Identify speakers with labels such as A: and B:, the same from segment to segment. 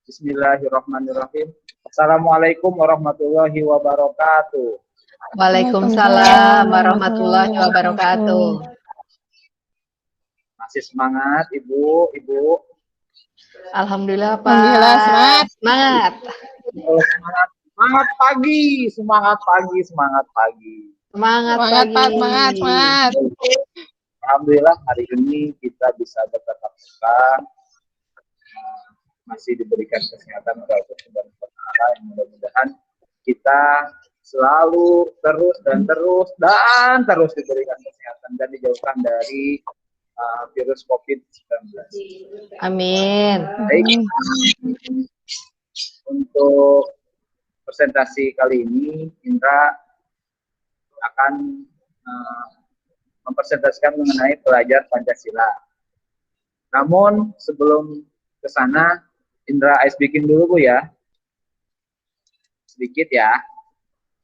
A: Bismillahirrahmanirrahim. Assalamualaikum warahmatullahi wabarakatuh.
B: Waalaikumsalam warahmatullahi wabarakatuh.
A: Masih semangat, Ibu?
B: Alhamdulillah, Pak.
C: Alhamdulillah, semangat.
B: Semangat.
A: Semangat pagi.
B: Semangat,
C: Pak, semangat.
A: Alhamdulillah hari ini kita bisa bertatap muka, masih diberikan kesehatan oleh Allah Subhanahu wa Ta'ala, yang mudah-mudahan kita selalu terus diberikan kesehatan dan dijauhkan dari virus COVID-19.
B: Amin.
A: Baik. Untuk presentasi kali ini, Indra akan mempresentasikan mengenai pelajar Pancasila. Namun sebelum ke sana, Indra ice breaking dulu, Bu, ya. Sedikit ya.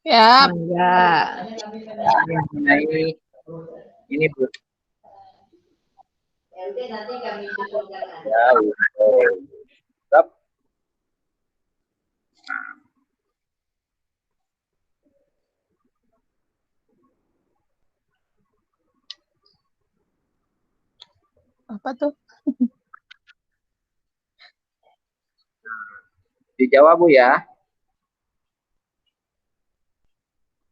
C: Ya.
A: Ini mengenai ini, Bu.
B: Nanti kami cukupkan.
A: Ya, tetap.
C: Apa tuh?
A: Dijawab, Bu, ya.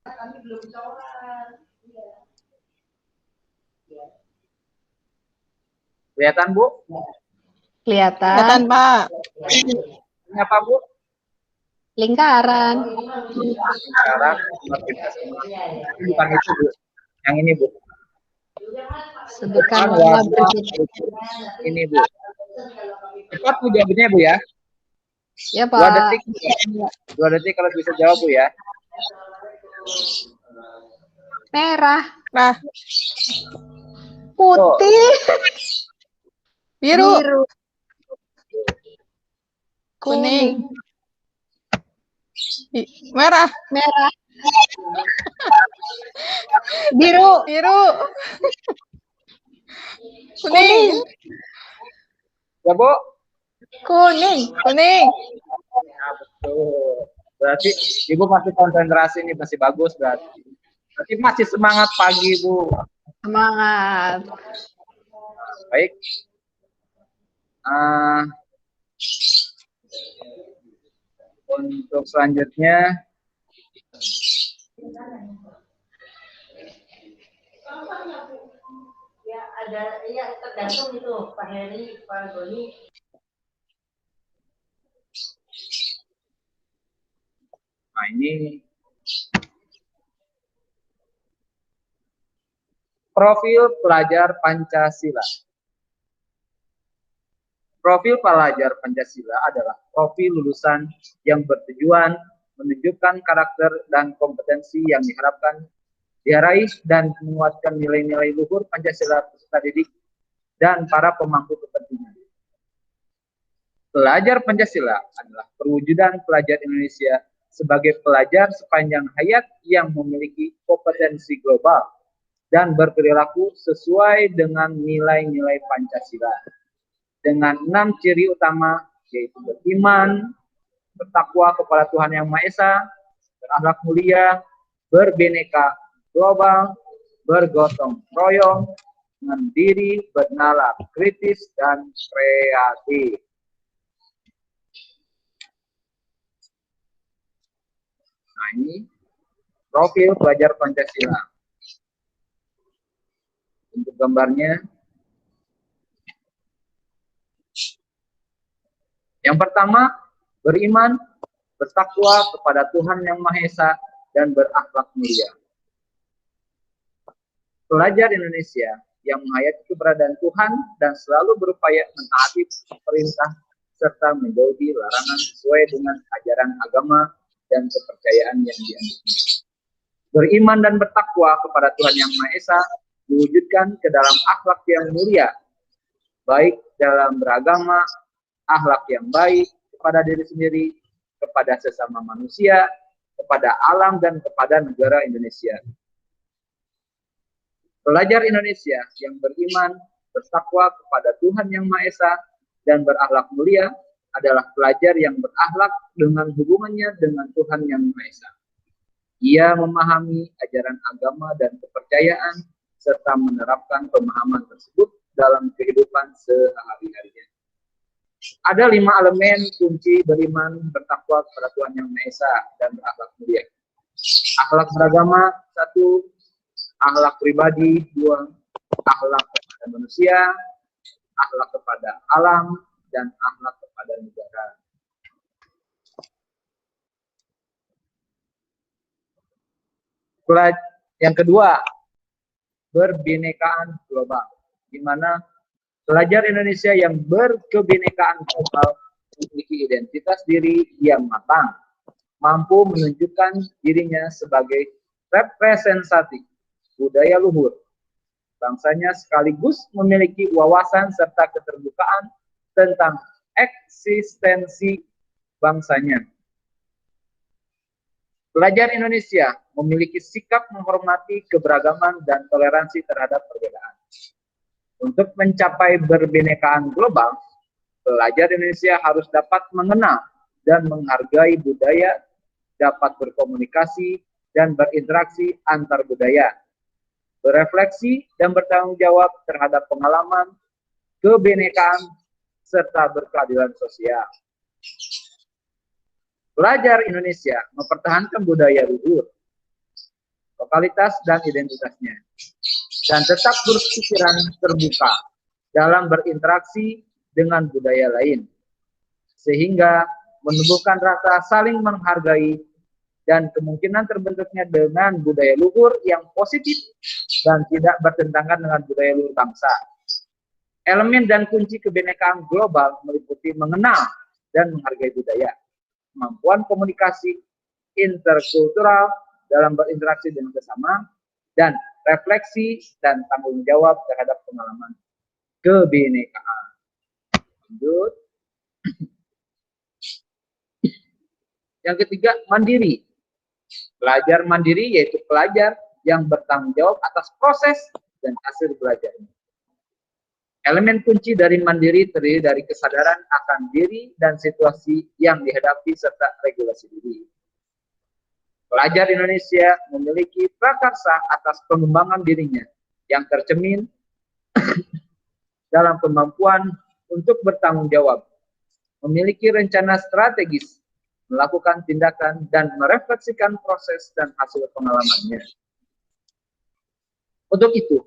B: Kami belum sholat.
A: Kelihatan, Bu?
B: Kelihatan,
C: Pak.
A: Ini apa, Bu?
B: Lingkaran.
A: Sekarang bukan itu, Bu. Yang ini, Bu.
B: Sebutkan
A: warna
B: berikut.
A: ini, Bu. Cepat, Bu, jawabnya, Bu, ya.
B: Ya, Pak.
A: 2 detik, Bu. 2 detik kalau bisa jawab, Bu, ya.
B: Merah.
C: Nah,
B: Putih.
C: biru.
B: Kuning.
C: Merah.
B: Biru.
C: Kuning.
A: Ya, Bu?
B: Kuning.
A: Nah, betul. Berarti Ibu masih konsentrasi nih, masih bagus berarti. Berarti masih semangat pagi, Bu.
B: Semangat.
A: Baik. Untuk selanjutnya,
D: ya ada, ya tergantung itu Pak Heri, Pak Goni.
A: nah ini profil pelajar Pancasila. Profil pelajar Pancasila adalah profil lulusan yang bertujuan menunjukkan karakter dan kompetensi yang diharapkan diraih dan menguatkan nilai-nilai luhur Pancasila peserta didik dan para pemangku kepentingan. Pelajar Pancasila adalah perwujudan pelajar Indonesia sebagai pelajar sepanjang hayat yang memiliki kompetensi global dan berperilaku sesuai dengan nilai-nilai Pancasila. Dengan 6 ciri utama, yaitu beriman, bertakwa kepada Tuhan Yang Maha Esa, berakhlak mulia, berbineka global, bergotong royong, mandiri, bernalar kritis, dan kreatif. Nah, ini profil pelajar Pancasila. Untuk gambarnya, yang pertama, beriman, bertakwa kepada Tuhan Yang Maha Esa, dan berakhlak mulia. Pelajar Indonesia yang menghayati keberadaan Tuhan dan selalu berupaya mentaati perintah serta menjauhi larangan sesuai dengan ajaran agama dan kepercayaan yang dianutnya. Beriman dan bertakwa kepada Tuhan Yang Maha Esa diwujudkan ke dalam akhlak yang mulia, baik dalam beragama, akhlak yang baik kepada diri sendiri, kepada sesama manusia, kepada alam, dan kepada negara Indonesia. Pelajar Indonesia yang beriman, bertakwa kepada Tuhan Yang Maha Esa, dan berakhlak mulia adalah pelajar yang berakhlak dengan hubungannya dengan Tuhan Yang Maha Esa. Ia memahami ajaran agama dan kepercayaan serta menerapkan pemahaman tersebut dalam kehidupan sehari-harinya. Ada 5 elemen kunci beriman bertakwa kepada Tuhan Yang Maha Esa dan berakhlak mulia. Akhlak beragama 1, akhlak pribadi 2, akhlak kepada manusia, akhlak kepada alam, dan akhlak kepada negara. Yang kedua, berbinekaan global, di mana pelajar Indonesia yang berkebinekaan global memiliki identitas diri yang matang, mampu menunjukkan dirinya sebagai representatif budaya luhur bangsanya, sekaligus memiliki wawasan serta keterbukaan tentang eksistensi bangsanya. Pelajar Indonesia memiliki sikap menghormati keberagaman dan toleransi terhadap perbedaan. Untuk mencapai berbinekaan global, pelajar Indonesia harus dapat mengenal dan menghargai budaya, dapat berkomunikasi dan berinteraksi antar budaya, berefleksi dan bertanggung jawab terhadap pengalaman, kebinekaan, serta berkeadilan sosial. Pelajar Indonesia mempertahankan budaya luhur, lokalitas, dan identitasnya, dan tetap berpikiran terbuka dalam berinteraksi dengan budaya lain, sehingga menumbuhkan rasa saling menghargai dan kemungkinan terbentuknya dengan budaya luhur yang positif dan tidak bertentangan dengan budaya luhur bangsa. Elemen dan kunci kebinekaan global meliputi mengenal dan menghargai budaya, kemampuan komunikasi interkultural dalam berinteraksi dengan sesama, dan refleksi dan tanggung jawab terhadap pengalaman kebinekaan. Lanjut. Yang ketiga, mandiri. Pelajar mandiri yaitu pelajar yang bertanggung jawab atas proses dan hasil belajarnya. Elemen kunci dari mandiri terdiri dari kesadaran akan diri dan situasi yang dihadapi serta regulasi diri. Pelajar Indonesia memiliki prakarsa atas pengembangan dirinya yang tercermin dalam kemampuan untuk bertanggung jawab, memiliki rencana strategis, melakukan tindakan, dan merefleksikan proses dan hasil pengalamannya. Untuk itu,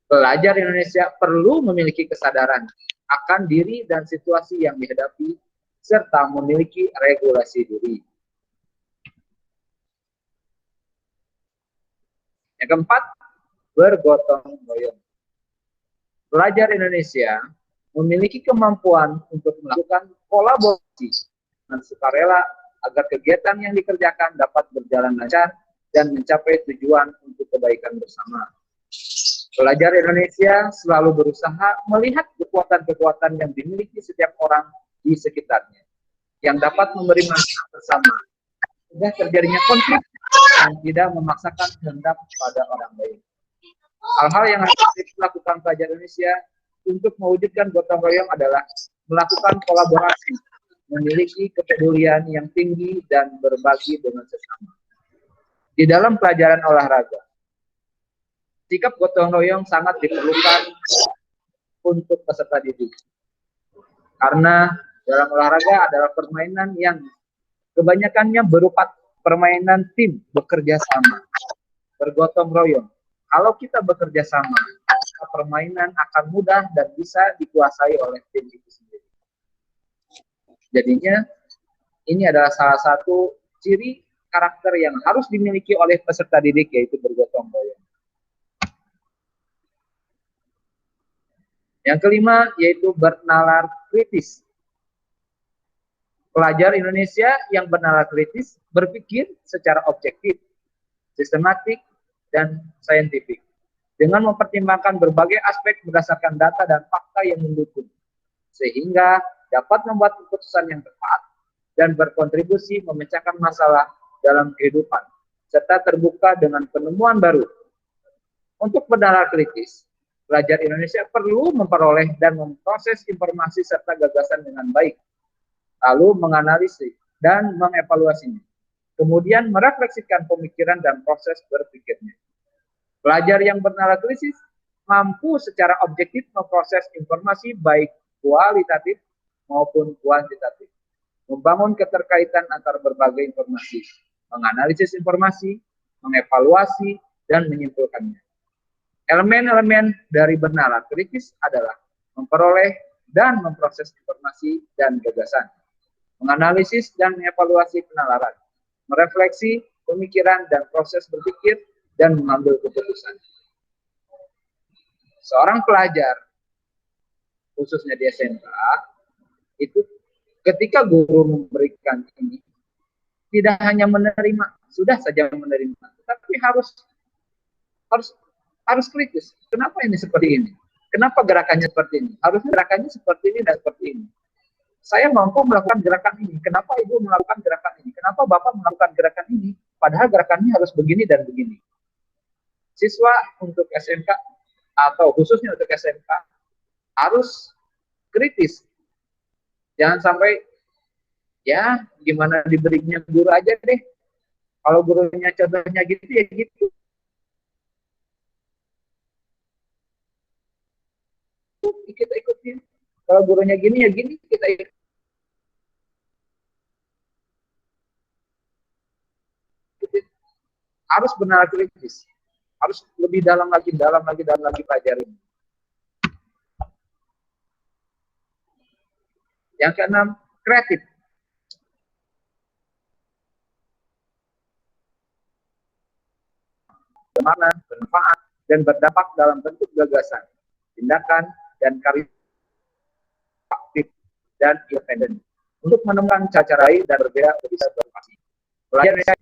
A: pelajar Indonesia perlu memiliki kesadaran akan diri dan situasi yang dihadapi, serta memiliki regulasi diri. Yang keempat, bergotong royong. Pelajar Indonesia memiliki kemampuan untuk melakukan kolaborasi dan sukarela agar kegiatan yang dikerjakan dapat berjalan lancar dan mencapai tujuan untuk kebaikan bersama. Pelajar Indonesia selalu berusaha melihat kekuatan-kekuatan yang dimiliki setiap orang di sekitarnya, yang dapat memberi manfaat bersama, sehingga terjadinya konflik dan tidak memaksakan kehendak pada orang lain. Hal-hal yang harus dilakukan pelajar Indonesia untuk mewujudkan gotong royong adalah melakukan kolaborasi, memiliki kepedulian yang tinggi, dan berbagi dengan sesama. Di dalam pelajaran olahraga, sikap gotong royong sangat diperlukan untuk peserta didik. Karena dalam olahraga adalah permainan yang kebanyakannya berupa permainan tim, bekerja sama, bergotong royong. Kalau kita bekerja sama, permainan akan mudah dan bisa dikuasai oleh tim itu sendiri. Jadinya, ini adalah salah satu ciri karakter yang harus dimiliki oleh peserta didik, yaitu bergotong royong. Yang kelima, yaitu bernalar kritis. Pelajar Indonesia yang bernalar kritis berpikir secara objektif, sistematik, dan saintifik, dengan mempertimbangkan berbagai aspek berdasarkan data dan fakta yang mendukung, sehingga dapat membuat keputusan yang tepat dan berkontribusi memecahkan masalah dalam kehidupan, serta terbuka dengan penemuan baru. Untuk bernalar kritis, pelajar Indonesia perlu memperoleh dan memproses informasi serta gagasan dengan baik, lalu menganalisis dan mengevaluasinya, kemudian merefleksikan pemikiran dan proses berpikirnya. Pelajar yang bernalar kritis mampu secara objektif memproses informasi baik kualitatif maupun kuantitatif, membangun keterkaitan antar berbagai informasi, menganalisis informasi, mengevaluasi, dan menyimpulkannya. Elemen-elemen dari bernalar kritis adalah memperoleh dan memproses informasi dan gagasan, menganalisis dan mengevaluasi penalaran, merefleksi pemikiran dan proses berpikir, dan mengambil keputusan. Seorang pelajar, khususnya di SMK, itu ketika guru memberikan ini, tidak hanya menerima, sudah saja menerima, tetapi harus kritis. Kenapa ini seperti ini? Kenapa gerakannya seperti ini? Harusnya gerakannya seperti ini dan seperti ini. Saya mampu melakukan gerakan ini. Kenapa ibu melakukan gerakan ini? Kenapa bapak melakukan gerakan ini? Padahal gerakannya harus begini dan begini. Siswa untuk SMK atau khususnya untuk SMK harus kritis. Jangan sampai ya gimana diberinya guru aja deh. Kalau gurunya contohnya gitu ya gitu. Kita ikutin. Kalau gurunya gini ya gini, kita ikutin. Harus benar kritis. Harus lebih dalam lagi pelajari. Yang keenam, kreatif. Bermanfaat dan berdampak dalam bentuk gagasan, tindakan, dan karya aktif dan independen untuk menemukan cara lain dan berbeda bisa berinovasi. Pelajar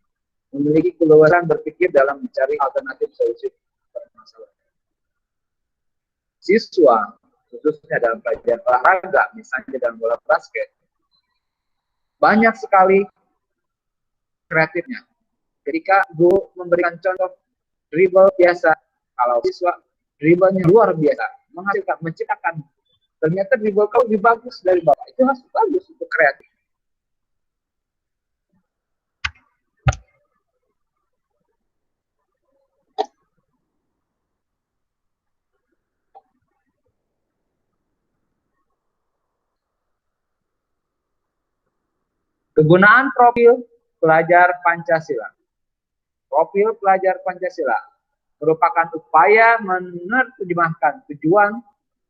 A: memiliki keleluasaan berpikir dalam mencari alternatif solusi permasalahan. Siswa, khususnya dalam pelajaran olahraga, misalnya dalam bola basket, banyak sekali kreatifnya. Ketika guru memberikan contoh dribble biasa, kalau siswa dribblenya luar biasa, menciptakan, ternyata dribble kau lebih bagus dari bapak, itu harus bagus untuk kreatif. Kegunaan profil pelajar Pancasila. Profil pelajar Pancasila merupakan upaya menerjemahkan tujuan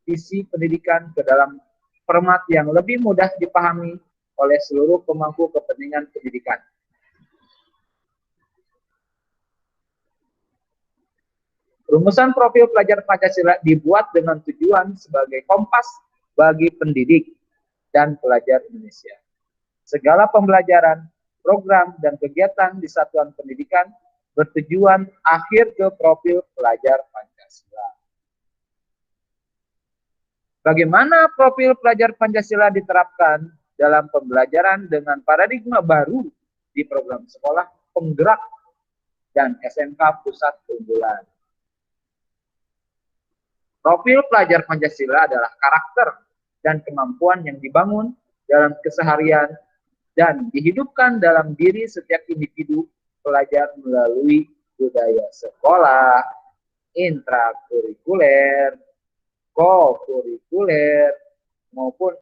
A: visi pendidikan ke dalam format yang lebih mudah dipahami oleh seluruh pemangku kepentingan pendidikan. Rumusan profil pelajar Pancasila dibuat dengan tujuan sebagai kompas bagi pendidik dan pelajar Indonesia. Segala pembelajaran, program, dan kegiatan di satuan pendidikan bertujuan akhir ke profil pelajar Pancasila. Bagaimana profil pelajar Pancasila diterapkan dalam pembelajaran dengan paradigma baru di program sekolah penggerak dan SMK pusat unggulan? Profil pelajar Pancasila adalah karakter dan kemampuan yang dibangun dalam keseharian dan dihidupkan dalam diri setiap individu pelajar melalui budaya sekolah, intrakurikuler, kokurikuler, maupun